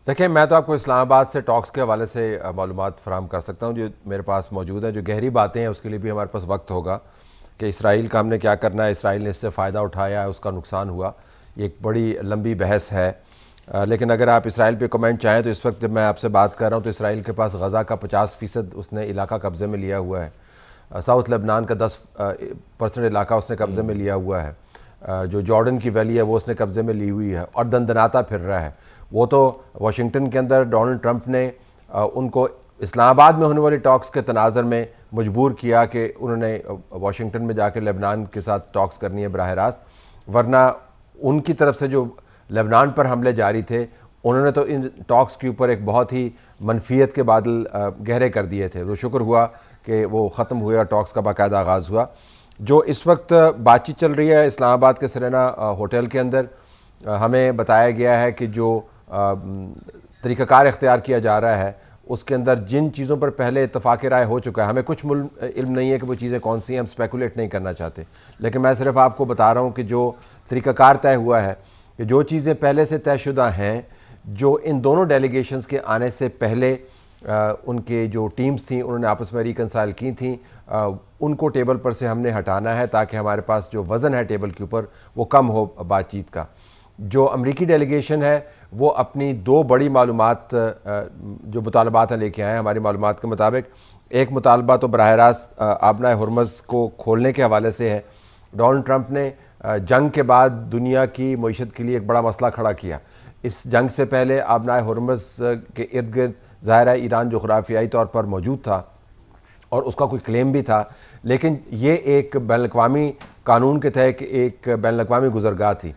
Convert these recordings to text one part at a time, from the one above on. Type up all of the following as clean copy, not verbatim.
دیکھیں، میں تو آپ کو اسلام آباد سے ٹاکس کے حوالے سے معلومات فراہم کر سکتا ہوں جو میرے پاس موجود ہیں. جو گہری باتیں ہیں اس کے لیے بھی ہمارے پاس وقت ہوگا کہ اسرائیل کا ہم نے کیا کرنا ہے، اسرائیل نے اس سے فائدہ اٹھایا ہے، اس کا نقصان ہوا. یہ ایک بڑی لمبی بحث ہے. لیکن اگر آپ اسرائیل پہ کمنٹ چاہیں تو اس وقت جب میں آپ سے بات کر رہا ہوں تو اسرائیل کے پاس غزہ کا 50% اس نے علاقہ قبضے میں لیا ہوا ہے. ساؤتھ لبنان کا 10% علاقہ اس نے قبضے میں لیا ہوا ہے. جو جارڈن کی ویلی ہے وہ اس نے قبضے میں لی ہوئی ہے اور دندناتا پھر رہا ہے. وہ تو واشنگٹن کے اندر ڈونلڈ ٹرمپ نے ان کو اسلام آباد میں ہونے والی ٹاکس کے تناظر میں مجبور کیا کہ انہوں نے واشنگٹن میں جا کے لبنان کے ساتھ ٹاکس کرنی ہے براہ راست، ورنہ ان کی طرف سے جو لبنان پر حملے جاری تھے انہوں نے تو ان ٹاکس کے اوپر ایک بہت ہی منفیت کے بادل گہرے کر دیے تھے. وہ شکر ہوا کہ وہ ختم ہوئے اور ٹاکس کا باقاعدہ آغاز ہوا. جو اس وقت بات چیت چل رہی ہے اسلام آباد کے سرینا ہوٹل کے اندر، ہمیں بتایا گیا ہے کہ جو طریقہ کار اختیار کیا جا رہا ہے اس کے اندر جن چیزوں پر پہلے اتفاق رائے ہو چکا ہے، ہمیں کچھ علم نہیں ہے کہ وہ چیزیں کون سی ہیں، ہم سپیکولیٹ نہیں کرنا چاہتے، لیکن میں صرف آپ کو بتا رہا ہوں کہ جو طریقہ کار طے ہوا ہے کہ جو چیزیں پہلے سے طے شدہ ہیں، جو ان دونوں ڈیلیگیشنز کے آنے سے پہلے ان کے جو ٹیمز تھیں انہوں نے آپس میں ریکنسائل کی تھیں، ان کو ٹیبل پر سے ہم نے ہٹانا ہے تاکہ ہمارے پاس جو وزن ہے ٹیبل کے اوپر وہ کم ہو بات چیت کا. جو امریکی ڈیلیگیشن ہے وہ اپنی دو بڑی معلومات جو مطالبات ہیں لے کے آئے ہیں. ہماری معلومات کے مطابق ایک مطالبہ تو براہ راست آبنائے ہرمز کو کھولنے کے حوالے سے ہے. ڈونلڈ ٹرمپ نے جنگ کے بعد دنیا کی معیشت کے لیے ایک بڑا مسئلہ کھڑا کیا. اس جنگ سے پہلے آبنائے ہرمز کے ارد گرد ظاہر ہے ایران جغرافیائی طور پر موجود تھا اور اس کا کوئی کلیم بھی تھا، لیکن یہ ایک بین الاقوامی قانون کے تحت ایک بین الاقوامی گزرگاہ تھی.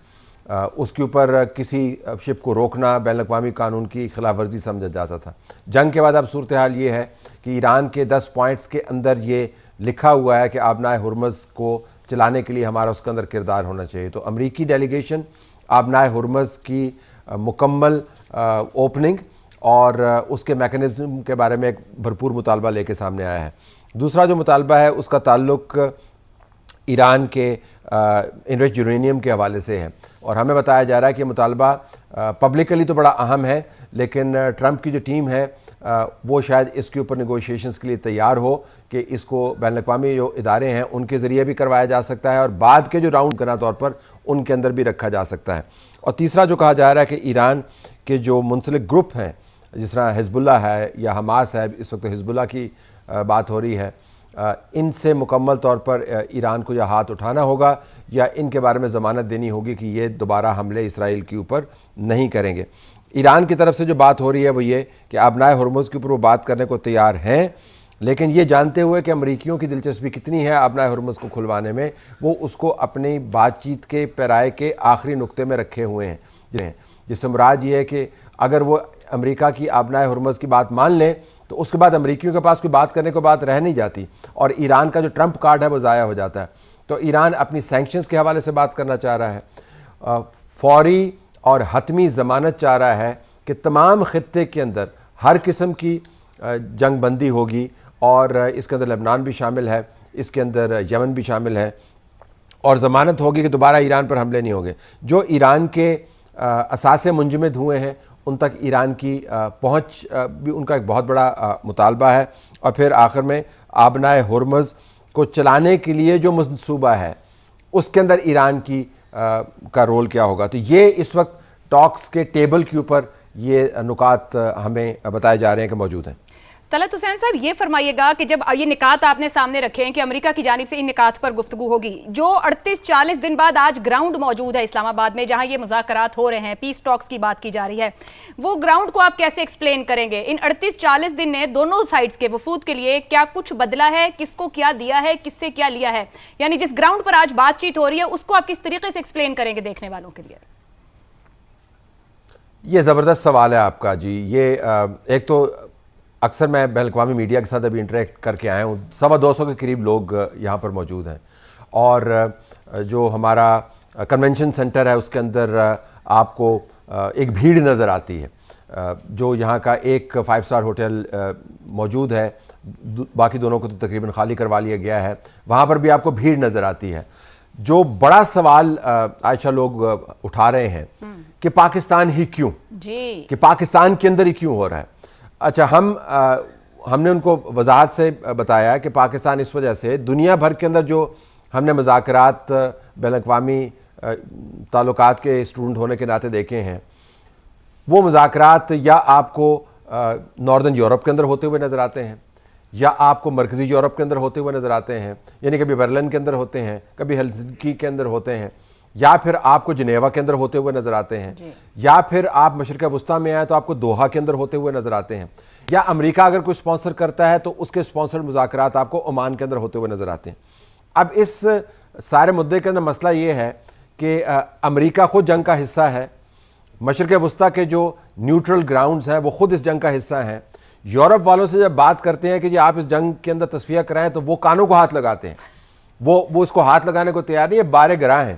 اس کے اوپر کسی شپ کو روکنا بین الاقوامی قانون کی خلاف ورزی سمجھا جاتا تھا. جنگ کے بعد اب صورتحال یہ ہے کہ ایران کے 10 پوائنٹس کے اندر یہ لکھا ہوا ہے کہ آبنائے ہرمز کو چلانے کے لیے ہمارا اس کے اندر کردار ہونا چاہیے. تو امریکی ڈیلیگیشن آبنائے ہرمز کی مکمل اوپننگ اور اس کے میکنزم کے بارے میں ایک بھرپور مطالبہ لے کے سامنے آیا ہے. دوسرا جو مطالبہ ہے اس کا تعلق ایران کے انرچ یورینیم کے حوالے سے ہے، اور ہمیں بتایا جا رہا ہے کہ یہ مطالبہ پبلکلی تو بڑا اہم ہے، لیکن ٹرمپ کی جو ٹیم ہے وہ شاید اس کے اوپر نیگوشیشنز کے لیے تیار ہو کہ اس کو بین الاقوامی جو ادارے ہیں ان کے ذریعے بھی کروایا جا سکتا ہے اور بعد کے جو راؤنڈ کرنا طور پر ان کے اندر بھی رکھا جا سکتا ہے. اور تیسرا جو کہا جا رہا ہے کہ ایران کے جو منسلک گروپ ہیں جس طرح حزب اللہ ہے یا حماس ہے، اس وقت حزب اللہ کی بات ہو رہی ہے، ان سے مکمل طور پر ایران کو یا ہاتھ اٹھانا ہوگا یا ان کے بارے میں ضمانت دینی ہوگی کہ یہ دوبارہ حملے اسرائیل کے اوپر نہیں کریں گے. ایران کی طرف سے جو بات ہو رہی ہے وہ یہ کہ آبنائے ہرمز کے اوپر وہ بات کرنے کو تیار ہیں، لیکن یہ جانتے ہوئے کہ امریکیوں کی دلچسپی کتنی ہے آبنائے ہرمز کو کھلوانے میں، وہ اس کو اپنی بات چیت کے پیرائے کے آخری نقطے میں رکھے ہوئے ہیں، جس سے مراد یہ ہے کہ اگر وہ امریکہ کی آبنائے ہرمز کی بات مان لیں تو اس کے بعد امریکیوں کے پاس کوئی بات کرنے کو بات رہ نہیں جاتی اور ایران کا جو ٹرمپ کارڈ ہے وہ ضائع ہو جاتا ہے. تو ایران اپنی سینکشنز کے حوالے سے بات کرنا چاہ رہا ہے، فوری اور حتمی ضمانت چاہ رہا ہے کہ تمام خطے کے اندر ہر قسم کی جنگ بندی ہوگی، اور اس کے اندر لبنان بھی شامل ہے، اس کے اندر یمن بھی شامل ہے، اور ضمانت ہوگی کہ دوبارہ ایران پر حملے نہیں ہوگے. جو ایران کے اثاثے منجمد ہوئے ہیں ان تک ایران کی پہنچ بھی ان کا ایک بہت بڑا مطالبہ ہے. اور پھر آخر میں آبنائے ہرمز کو چلانے کے لیے جو منصوبہ ہے اس کے اندر ایران کی کا رول کیا ہوگا. تو یہ اس وقت ٹاکس کے ٹیبل کے اوپر یہ نکات ہمیں بتائے جا رہے ہیں کہ موجود ہیں. طلعت حسین صاحب، یہ فرمائیے گا کہ جب یہ نکات آپ نے سامنے رکھے ہیں کہ امریکہ کی جانب سے ان نکات پر گفتگو ہوگی، جو 38-40 دن بعد آج گراؤنڈ موجود ہے اسلام آباد میں جہاں یہ مذاکرات ہو رہے ہیں، پیس ٹاکس کی بات کی جا رہی ہے، وہ گراؤنڈ کو آپ کیسے ایکسپلین کریں گے؟ ان 38-40 دن نے دونوں سائڈز کے وفود کے لیے کیا کچھ بدلا ہے؟ کس کو کیا دیا ہے؟ کس سے کیا لیا ہے؟ یعنی جس گراؤنڈ پر آج بات چیت ہو رہی ہے اس کو آپ کس طریقے سے ایکسپلین کریں گے دیکھنے والوں کے لیے؟ یہ زبردست سوال ہے آپ کا جی. یہ ایک تو اکثر میں بین الاقوامی میڈیا کے ساتھ ابھی انٹریکٹ کر کے آیا ہوں، 250 کے قریب لوگ یہاں پر موجود ہیں، اور جو ہمارا کنونشن سینٹر ہے اس کے اندر آپ کو ایک بھیڑ نظر آتی ہے. جو یہاں کا ایک 5 اسٹار ہوٹل موجود ہے، باقی دونوں کو تو تقریباً خالی کروا لیا گیا ہے، وہاں پر بھی آپ کو بھیڑ نظر آتی ہے. جو بڑا سوال عائشہ لوگ اٹھا رہے ہیں کہ پاکستان ہی کیوں، جی کہ پاکستان کے اندر ہی کیوں ہو رہا ہے. اچھا ہم نے ان کو وضاحت سے بتایا کہ پاکستان اس وجہ سے دنیا بھر کے اندر جو ہم نے مذاکرات بین الاقوامی تعلقات کے اسٹوڈنٹ ہونے کے ناطے دیکھے ہیں، وہ مذاکرات یا آپ کو ناردرن یورپ کے اندر ہوتے ہوئے نظر آتے ہیں، یا آپ کو مرکزی یورپ کے اندر ہوتے ہوئے نظر آتے ہیں، یعنی کبھی برلن کے اندر ہوتے ہیں، کبھی ہیلسنکی کے اندر ہوتے ہیں، یا پھر آپ کو جنیوا کے اندر ہوتے ہوئے نظر آتے ہیں، یا پھر آپ مشرق وسطیٰ میں آئیں تو آپ کو دوحہ کے اندر ہوتے ہوئے نظر آتے ہیں، یا امریکہ اگر کوئی سپانسر کرتا ہے تو اس کے سپانسر مذاکرات آپ کو عمان کے اندر ہوتے ہوئے نظر آتے ہیں. اب اس سارے مدعے کے اندر مسئلہ یہ ہے کہ امریکہ خود جنگ کا حصہ ہے، مشرق وسطیٰ کے جو نیوٹرل گراؤنڈز ہیں وہ خود اس جنگ کا حصہ ہیں. یورپ والوں سے جب بات کرتے ہیں کہ جی آپ اس جنگ کے اندر تصفیہ کرائیں تو وہ کانوں کو ہاتھ لگاتے ہیں، وہ اس کو ہاتھ لگانے کو تیار نہیں ہے، بارے گراں ہیں.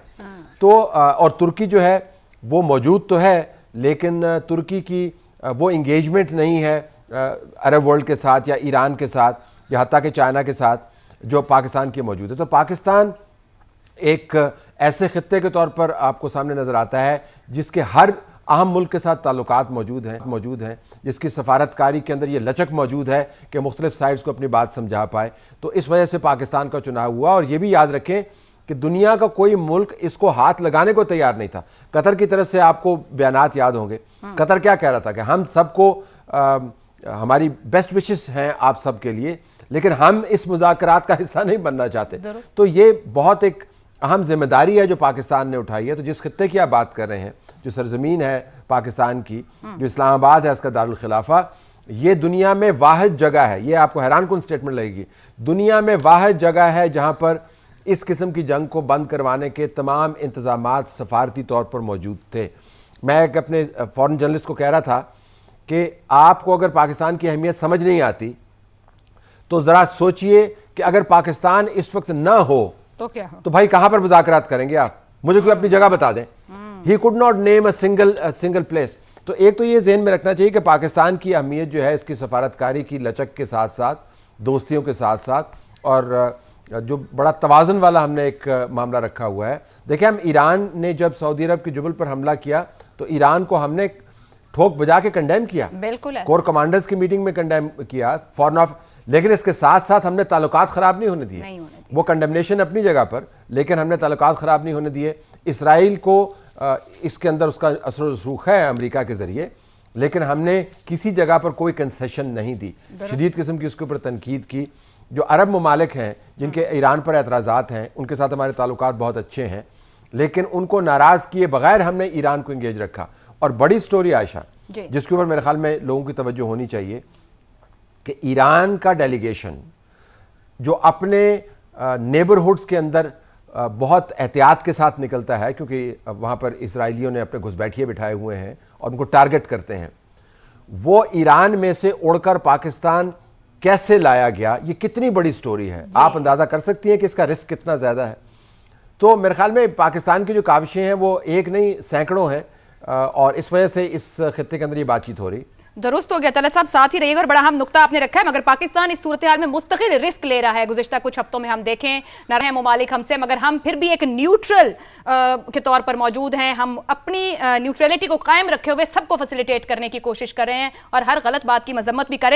تو اور ترکی جو ہے وہ موجود تو ہے، لیکن ترکی کی وہ انگیجمنٹ نہیں ہے عرب ورلڈ کے ساتھ یا ایران کے ساتھ یا حتیٰ کہ چائنا کے ساتھ جو پاکستان کی موجود ہے. تو پاکستان ایک ایسے خطے کے طور پر آپ کو سامنے نظر آتا ہے جس کے ہر اہم ملک کے ساتھ تعلقات موجود ہیں، جس کی سفارتکاری کے اندر یہ لچک موجود ہے کہ مختلف سائڈز کو اپنی بات سمجھا پائے. تو اس وجہ سے پاکستان کا چناؤ ہوا. اور یہ بھی یاد رکھیں کہ دنیا کا کوئی ملک اس کو ہاتھ لگانے کو تیار نہیں تھا. قطر کی طرف سے آپ کو بیانات یاد ہوں گے، قطر کیا کہہ رہا تھا کہ ہم سب کو ہماری بیسٹ وشز ہیں آپ سب کے لیے، لیکن ہم اس مذاکرات کا حصہ نہیں بننا چاہتے. تو یہ بہت ایک اہم ذمہ داری ہے جو پاکستان نے اٹھائی ہے. تو جس خطے کی آپ بات کر رہے ہیں، جو سرزمین ہے پاکستان کی، جو اسلام آباد ہے اس کا دارالخلافہ، یہ دنیا میں واحد جگہ ہے، یہ آپ کو حیران کن سٹیٹمنٹ لگے گی، دنیا میں واحد جگہ ہے جہاں پر اس قسم کی جنگ کو بند کروانے کے تمام انتظامات سفارتی طور پر موجود تھے. میں ایک اپنے فورن جرنلسٹ کو کہہ رہا تھا کہ آپ کو اگر پاکستان کی اہمیت سمجھ نہیں آتی تو ذرا سوچئے کہ اگر پاکستان اس وقت نہ ہو تو کیا ہو، تو بھائی کہاں پر مذاکرات کریں گے آپ؟ مجھے کوئی اپنی جگہ بتا دیں. He could not name a single place. تو ایک تو یہ ذہن میں رکھنا چاہیے کہ پاکستان کی اہمیت جو ہے اس کی سفارتکاری کی لچک کے ساتھ ساتھ، دوستیوں کے ساتھ ساتھ، اور جو بڑا توازن والا ہم نے ایک معاملہ رکھا ہوا ہے. دیکھیں ہم ایران نے جب سعودی عرب کی جبل پر حملہ کیا تو ایران کو ہم نے ٹھوک بجا کے کنڈیم کیا، بالکل کور کمانڈرز کی میٹنگ میں کنڈیم کیا فورن آف، لیکن اس کے ساتھ ساتھ ہم نے تعلقات خراب نہیں ہونے دیے. وہ کنڈمنیشن اپنی جگہ پر، لیکن ہم نے تعلقات خراب نہیں ہونے دیے. اسرائیل کو اس کے اندر اس کا اثر و رسوخ ہے امریکہ کے ذریعے، لیکن ہم نے کسی جگہ پر کوئی کنسیشن نہیں دی، شدید قسم کی اس کے اوپر تنقید کی. جو عرب ممالک ہیں جن کے ایران پر اعتراضات ہیں ان کے ساتھ ہمارے تعلقات بہت اچھے ہیں، لیکن ان کو ناراض کیے بغیر ہم نے ایران کو انگیج رکھا. اور بڑی سٹوری عائشہ جس کے اوپر میرے خیال میں لوگوں کی توجہ ہونی چاہیے کہ ایران کا ڈیلیگیشن جو اپنے نیبرہڈز کے اندر بہت احتیاط کے ساتھ نکلتا ہے، کیونکہ وہاں پر اسرائیلیوں نے اپنے گھسپیٹھیے بٹھائے ہوئے ہیں اور ان کو ٹارگٹ کرتے ہیں، وہ ایران میں سے اڑ کر پاکستان کیسے لایا گیا، یہ کتنی بڑی سٹوری ہے. آپ اندازہ کر سکتی ہیں کہ اس کا رسک کتنا زیادہ ہے. تو میرے خیال میں پاکستان کی جو کاوشیں ہیں وہ ایک نہیں سینکڑوں ہیں، اور اس وجہ سے اس خطے کے اندر یہ بات چیت ہو رہی. درست ہو گیا. طلعت صاحب ساتھ ہی رہیے گا، اور بڑا اہم نقطہ آپ نے رکھا ہے. مگر پاکستان اس صورتحال میں مستقل رسک لے رہا ہے. گزشتہ کچھ ہفتوں میں ہم دیکھیں نہ رہے ممالک ہم سے، مگر ہم پھر بھی ایک نیوٹرل کے طور پر موجود ہیں. ہم اپنی نیوٹرلٹی کو قائم رکھے ہوئے سب کو فیسیلیٹیٹ کرنے کی کوشش کر رہے ہیں اور ہر غلط بات کی مذمت بھی کریں.